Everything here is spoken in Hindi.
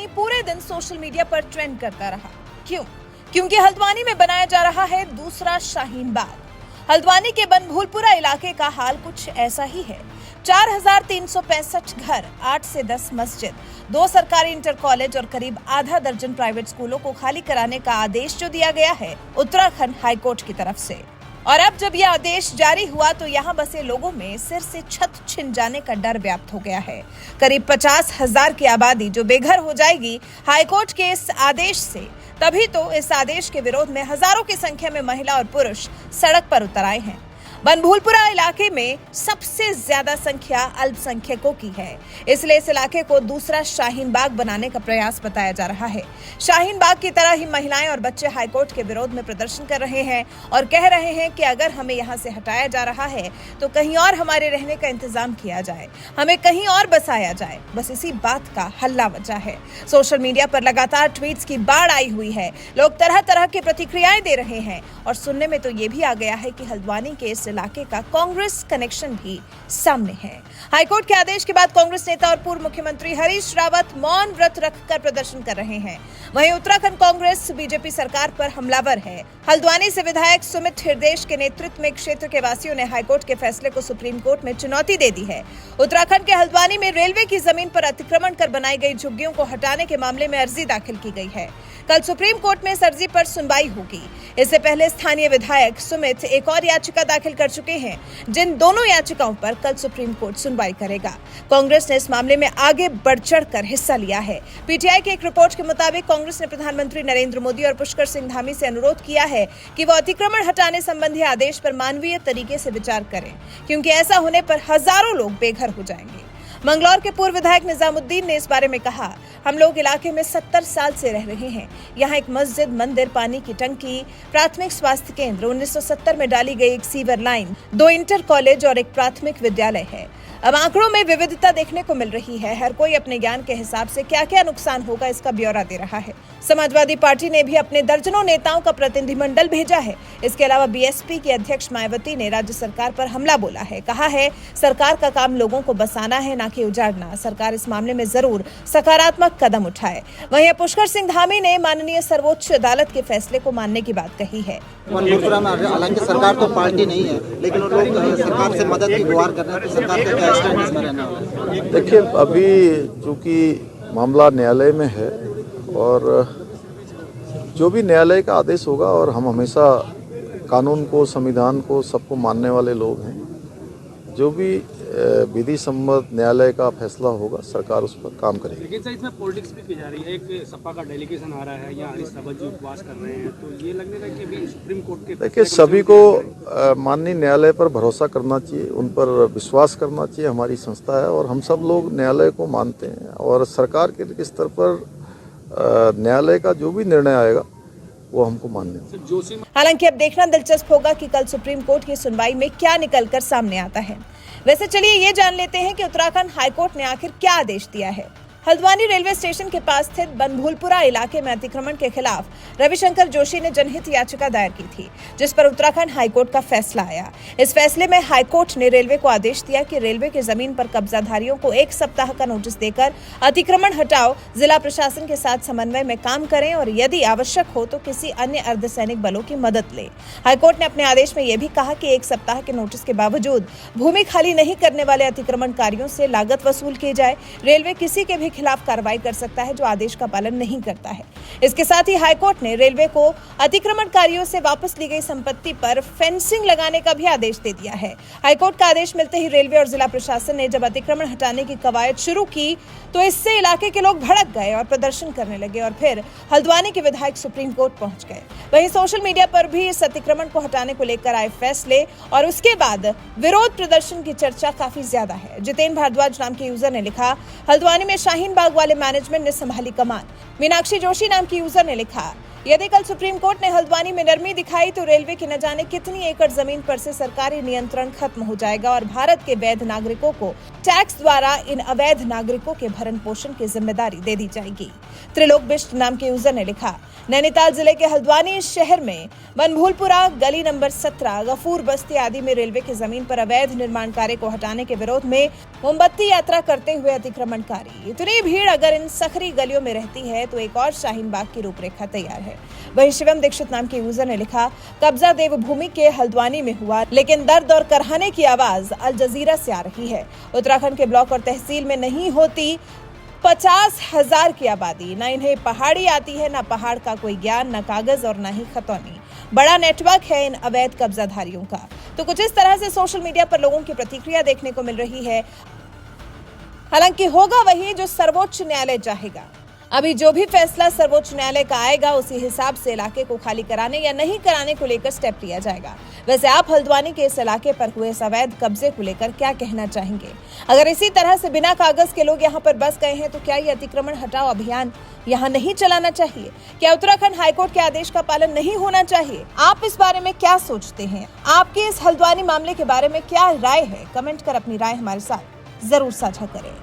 नहीं पूरे दिन सोशल मीडिया पर ट्रेंड करता रहा। क्यों? क्योंकि हल्द्वानी में बनाया जा रहा है दूसरा शाहीन बाग। हल्द्वानी के बनभूलपुरा इलाके का हाल कुछ ऐसा ही है। 4,365 घर, 8 से 10 मस्जिद, 2 सरकारी इंटर कॉलेज और करीब आधा दर्जन प्राइवेट स्कूलों को खाली कराने का आदेश जो दिया गया है उत्तराखंड हाईकोर्ट की तरफ से। और अब जब यह आदेश जारी हुआ तो यहाँ बसे लोगों में सिर से छत छिन जाने का डर व्याप्त हो गया है। करीब 50,000 की आबादी जो बेघर हो जाएगी हाईकोर्ट के इस आदेश से। तभी तो इस आदेश के विरोध में हजारों की संख्या में महिला और पुरुष सड़क पर उतर आए हैं। बनभूलपुरा इलाके में सबसे ज्यादा संख्या अल्पसंख्यकों की है, इसलिए इस इलाके को दूसरा शाहीन बाग बनाने का प्रयास बताया जा रहा है। शाहीन बाग की तरह ही महिलाएं और बच्चे हाईकोर्ट के विरोध में प्रदर्शन कर रहे हैं और कह रहे हैं कि अगर हमें यहां से हटाया जा रहा है तो कहीं और हमारे रहने का इंतजाम किया जाए, हमें कहीं और बसाया जाए। बस इसी बात का हल्ला बचा है। सोशल मीडिया पर लगातार ट्वीट्स की बाढ़ आई हुई है। लोग तरह तरह की प्रतिक्रियाएं दे रहे हैं और सुनने में तो ये भी आ गया है कि हल्द्वानी के इस इलाके का कांग्रेस कनेक्शन भी सामने है। हाईकोर्ट के आदेश के बाद कांग्रेस नेता और पूर्व मुख्यमंत्री हरीश रावत मौन व्रत रखकर प्रदर्शन कर रहे हैं। वहीं उत्तराखंड कांग्रेस बीजेपी सरकार पर हमलावर है। हल्द्वानी से विधायक सुमित हृदयेश के नेतृत्व में क्षेत्र के वासियों ने हाईकोर्ट के फैसले को सुप्रीम कोर्ट में चुनौती दे दी है। उत्तराखंड के हल्द्वानी में रेलवे की जमीन पर अतिक्रमण कर बनाई गई झुग्गियों को हटाने के मामले में अर्जी दाखिल की गई है। कल सुप्रीम कोर्ट में इस अर्जी पर सुनवाई होगी। इससे पहले स्थानीय विधायक सुमित एक और याचिका दाखिल कर चुके हैं, जिन दोनों याचिकाओं पर कल सुप्रीम कोर्ट सुनवाई करेगा। कांग्रेस ने इस मामले में आगे बढ़ चढ़कर हिस्सा लिया है। पीटीआई की एक रिपोर्ट के मुताबिक कांग्रेस ने प्रधानमंत्री नरेंद्र मोदी और पुष्कर सिंह धामी से अनुरोध किया है कि वो अतिक्रमण हटाने संबंधी आदेश पर मानवीय तरीके से विचार करें, क्योंकि ऐसा होने पर हजारों लोग बेघर हो जाएंगे। मंगलौर के पूर्व विधायक निजामुद्दीन ने इस बारे में कहा, हम लोग इलाके में 70 साल से रह रहे हैं। यहाँ एक मस्जिद, मंदिर, पानी की टंकी, प्राथमिक स्वास्थ्य केंद्र, 1970 में डाली गई एक सीवर लाइन, 2 इंटर कॉलेज और एक प्राथमिक विद्यालय है। अब आंकड़ों में विविधता देखने को मिल रही है। हर कोई अपने ज्ञान के हिसाब से क्या क्या नुकसान होगा इसका ब्यौरा दे रहा है। समाजवादी पार्टी ने भी अपने दर्जनों नेताओं का प्रतिनिधिमंडल भेजा है। इसके अलावा बीएसपी की अध्यक्ष मायावती ने राज्य सरकार पर हमला बोला है। कहा है सरकार का काम लोगों को बसाना है, ना कि उजाड़ना। सरकार इस मामले में जरूर सकारात्मक कदम उठाए। वहीं पुष्कर सिंह धामी ने माननीय सर्वोच्च अदालत के फैसले को मानने की बात कही है। हालांकि सरकार तो पार्टी नहीं है, लेकिन वो लोग सरकार से मदद की गुहार कर रहे हैं, तो सरकार का क्या स्टैंड इसमें रहना होगा? देखिए, अभी चूंकि मामला न्यायालय में है और जो भी न्यायालय का आदेश होगा, और हम हमेशा कानून को, संविधान को, सबको मानने वाले लोग हैं, जो भी विधि सम्मत न्यायालय का फैसला होगा सरकार उस पर काम करेगी। लेकिन सर इसमें पॉलिटिक्स भी की जा रही है। एक सपा का डेलीगेशन आ रहा है, यहाँ हरीश रावत जी उपवास कर रहे हैं, तो ये लगने लगा कि अभी सुप्रीम कोर्ट के देखिए, सभी को माननीय न्यायालय पर भरोसा करना चाहिए, उन पर विश्वास करना चाहिए। हमारी संस्था है और हम सब लोग न्यायालय को मानते हैं और सरकार के स्तर पर न्यायालय का जो भी निर्णय आएगा वो हमको मानने। हालांकि अब देखना दिलचस्प होगा कि कल सुप्रीम कोर्ट की सुनवाई में क्या निकलकर सामने आता है। वैसे चलिए ये जान लेते हैं कि उत्तराखंड हाईकोर्ट ने आखिर क्या आदेश दिया है। हल्द्वानी रेलवे स्टेशन के पास स्थित बनभूलपुरा इलाके में अतिक्रमण के खिलाफ रविशंकर जोशी ने जनहित याचिका दायर की थी, जिस पर उत्तराखंड हाईकोर्ट का फैसला आया। इस फैसले में हाईकोर्ट ने रेलवे को आदेश दिया कि रेलवे की जमीन पर कब्जाधारियों को 1 सप्ताह का नोटिस देकर अतिक्रमण हटाओ, जिला प्रशासन के साथ समन्वय में काम करें और यदि आवश्यक हो तो किसी अन्य अर्धसैनिक बलों की मदद लें। हाईकोर्ट ने अपने आदेश में यह भी कहा कि 1 सप्ताह के नोटिस के बावजूद भूमि खाली नहीं करने वाले अतिक्रमणकारियों से लागत वसूल की जाए। रेलवे किसी के भी खिलाफ कार्रवाई कर सकता है जो आदेश का पालन नहीं करता है। इसके साथ ही हाईकोर्ट ने रेलवे को अतिक्रमणकारियों से वापस ली गई संपत्ति पर फेंसिंग लगाने का भी आदेश दे दिया है। हाईकोर्ट का आदेश मिलते ही रेलवे और जिला प्रशासन ने जब अतिक्रमण हटाने की कवायद शुरू की तो इससे इलाके के लोग भड़क गए और प्रदर्शन करने लगे और फिर हल्द्वानी के विधायक सुप्रीम कोर्ट पहुंच गए। वहीं सोशल मीडिया पर भी इस अतिक्रमण को हटाने को लेकर आए फैसले और उसके बाद विरोध प्रदर्शन की चर्चा काफी ज्यादा है। जितेंद्र भारद्वाज नाम के यूजर ने लिखा, हल्द्वानी में शाहीन बाग वाले मैनेजमेंट ने संभाली कमान। मीनाक्षी जोशी नाम की यूजर ने लिखा, यदि कल सुप्रीम कोर्ट ने हल्द्वानी में नरमी दिखाई तो रेलवे की न जाने कितनी एकड़ जमीन पर से सरकारी नियंत्रण खत्म हो जाएगा और भारत के वैध नागरिकों को टैक्स द्वारा इन अवैध नागरिकों के भरण पोषण की जिम्मेदारी दे दी जाएगी। त्रिलोक बिष्ट नाम के यूजर ने लिखा, नैनीताल जिले के हल्द्वानी शहर में बनभूलपुरा गली नंबर 17, गफूर बस्ती आदि में रेलवे की जमीन पर अवैध निर्माण कार्य को हटाने के विरोध में मोमबत्ती यात्रा करते हुए अतिक्रमणकारी। इतनी भीड़ अगर इन सखरी गलियों में रहती है तो एक और शाहीन बाग की रूपरेखा तैयार है। वहीं शिवम दीक्षित नाम के यूजर ने लिखा, कब्जा देवभूमि के हल्द्वानी में हुआ, लेकिन दर्द और करहाने की आवाज अल जजीरा से आ रही है। उत्तराखंड के ब्लॉक और तहसील में नहीं होती 50,000 की आबादी, न इन्हें पहाड़ी आती है, न पहाड़ का कोई ज्ञान, न कागज और न ही खतौनी। बड़ा नेटवर्क है इन अवैध कब्जाधारियों का। तो कुछ इस तरह से सोशल मीडिया पर लोगों की प्रतिक्रिया देखने को मिल रही है। हालांकि होगा वही जो सर्वोच्च न्यायालय चाहेगा। अभी जो भी फैसला सर्वोच्च न्यायालय का आएगा उसी हिसाब से इलाके को खाली कराने या नहीं कराने को लेकर स्टेप लिया जाएगा। वैसे आप हल्द्वानी के इस इलाके पर हुए अवैध कब्जे को लेकर क्या कहना चाहेंगे? अगर इसी तरह से बिना कागज के लोग यहाँ पर बस गए हैं तो क्या ये अतिक्रमण हटाओ अभियान यहाँ नहीं चलाना चाहिए? क्या उत्तराखंड हाईकोर्ट के आदेश का पालन नहीं होना चाहिए? आप इस बारे में क्या सोचते हैं? आपके इस हल्द्वानी मामले के बारे में क्या राय है? कमेंट कर अपनी राय हमारे साथ जरूर साझा करें।